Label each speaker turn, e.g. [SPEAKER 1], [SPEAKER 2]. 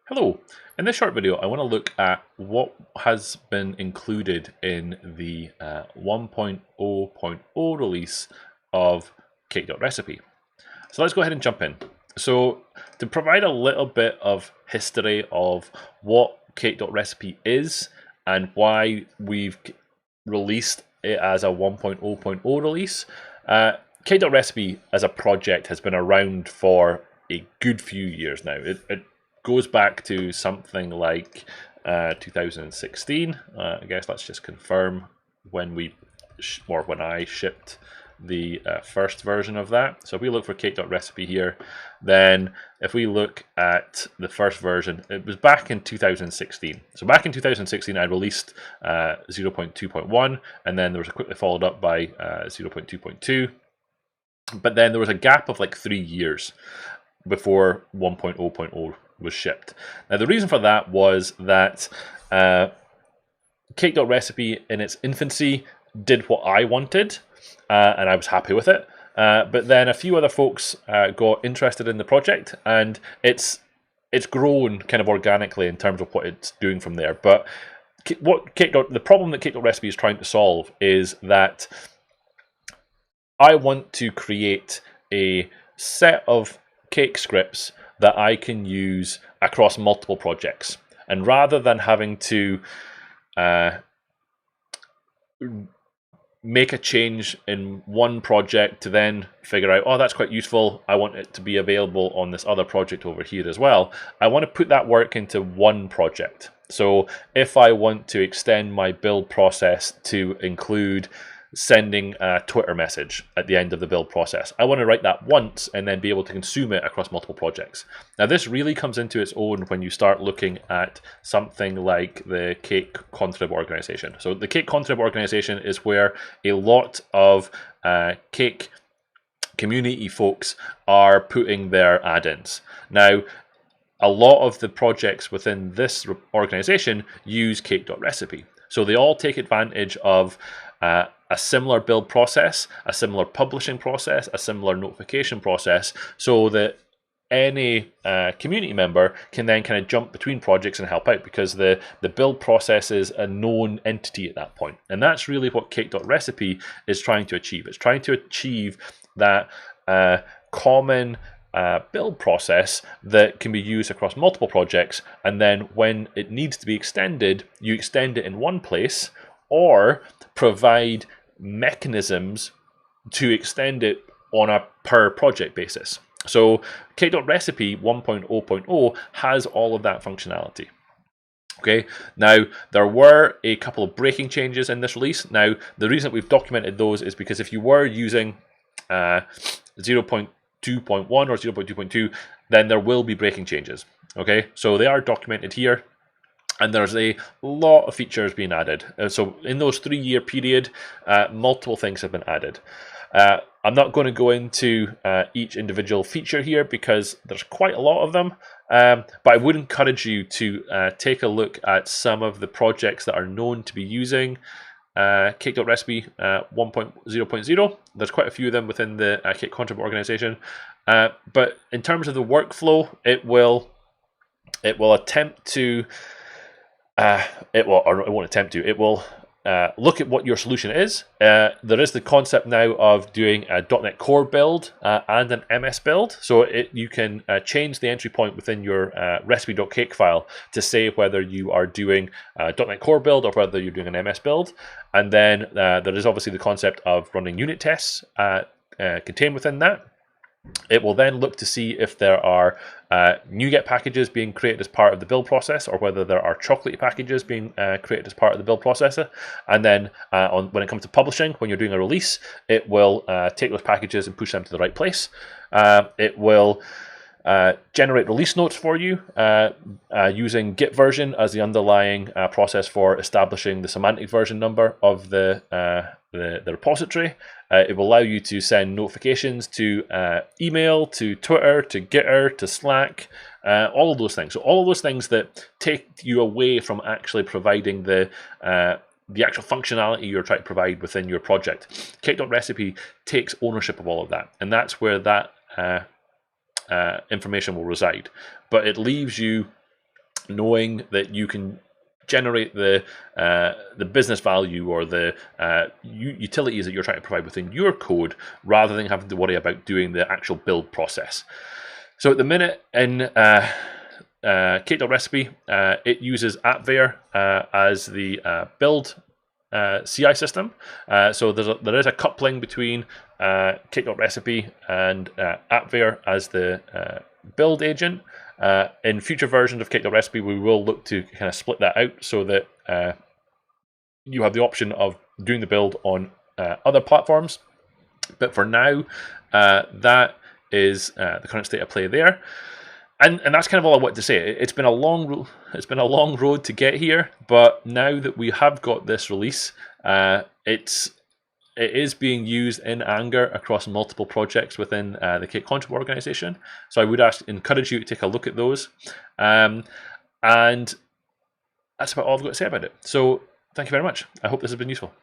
[SPEAKER 1] Hello, in this short video I want to look at what has been included in the 1.0.0 release of Cake.Recipe. So let's go ahead and jump in. So to provide a little bit of history of what Cake.Recipe is and why we've released it as a 1.0.0 release, Cake.Recipe as a project has been around for a good few years now. It goes back to something like 2016. I guess let's just confirm when when I shipped the first version of that. So if we look for Cake.Recipe here, then if we look at the first version, it was back in 2016. So back in 2016, I released 0.2.1, and then there was quickly followed up by 0.2.2. But then there was a gap of like 3 years before 1.0.0 was shipped. Now the reason for that was that Cake.Recipe in its infancy did what I wanted, and I was happy with it. But then a few other folks got interested in the project, and it's grown kind of organically in terms of what it's doing from there. But the problem that Cake.Recipe is trying to solve is that I want to create a set of cake scripts that I can use across multiple projects. And rather than having to make a change in one project to then figure out, oh, that's quite useful, I want it to be available on this other project over here as well, I want to put that work into one project. So if I want to extend my build process to include sending a Twitter message at the end of the build process, I want to write that once and then be able to consume it across multiple projects. Now this really comes into its own when you start looking at something like the Cake-Contrib organization. So the Cake-Contrib organization is where a lot of cake community folks are putting their add-ins. Now a lot of the projects within this organization use Cake.Recipe. So they all take advantage of a similar build process, a similar publishing process, a similar notification process, so that any community member can then kind of jump between projects and help out, because the build process is a known entity at that point. And that's really what Cake.Recipe is trying to achieve. It's trying to achieve that common build process that can be used across multiple projects, and then when it needs to be extended, you extend it in one place, or provide mechanisms to extend it on a per project basis. So Cake.Recipe 1.0.0 has all of that functionality. Okay, now there were a couple of breaking changes in this release. Now the reason we've documented those is because if you were using 0.2.1 or 0.2.2, then there will be breaking changes. Okay, so they are documented here. And there's a lot of features being added. So in those 3-year period, multiple things have been added. I'm not going to go into each individual feature here because there's quite a lot of them. But I would encourage you to take a look at some of the projects that are known to be using Cake.Recipe 1.0.0. There's quite a few of them within the Cake-Contrib organization. But in terms of the workflow, it will attempt to it will look at what your solution is. There is the concept now of doing a .NET Core build and an MS build. So you can change the entry point within your recipe.cake file to say whether you are doing a .NET Core build or whether you're doing an MS build. And then there is obviously the concept of running unit tests contained within that. It will then look to see if there are NuGet packages being created as part of the build process, or whether there are chocolatey packages being created as part of the build process. And then when it comes to publishing, when you're doing a release, it will take those packages and push them to the right place. It will generate release notes for you using Git version as the underlying process for establishing the semantic version number of the repository. It will allow you to send notifications to email, to Twitter, to Gitter, to Slack, all of those things. So all of those things that take you away from actually providing the actual functionality you're trying to provide within your project. Cake.Recipe takes ownership of all of that, and that's where that information will reside. But it leaves you knowing that you can generate the business value or the utilities that you're trying to provide within your code, rather than having to worry about doing the actual build process. So at the minute in Cake.Recipe, it uses AppVeyor as the build CI system. So there is a coupling between Cake.Recipe and AppVeyor as the build agent. In future versions of Cake.Recipe, we will look to kind of split that out so that you have the option of doing the build on other platforms. But for now, that is the current state of play there. And that's kind of all I wanted to say. It's been a long road to get here, but now that we have got this release, it is being used in anger across multiple projects within the Cake-Contrib organization. So I would encourage you to take a look at those. And that's about all I've got to say about it. So thank you very much. I hope this has been useful.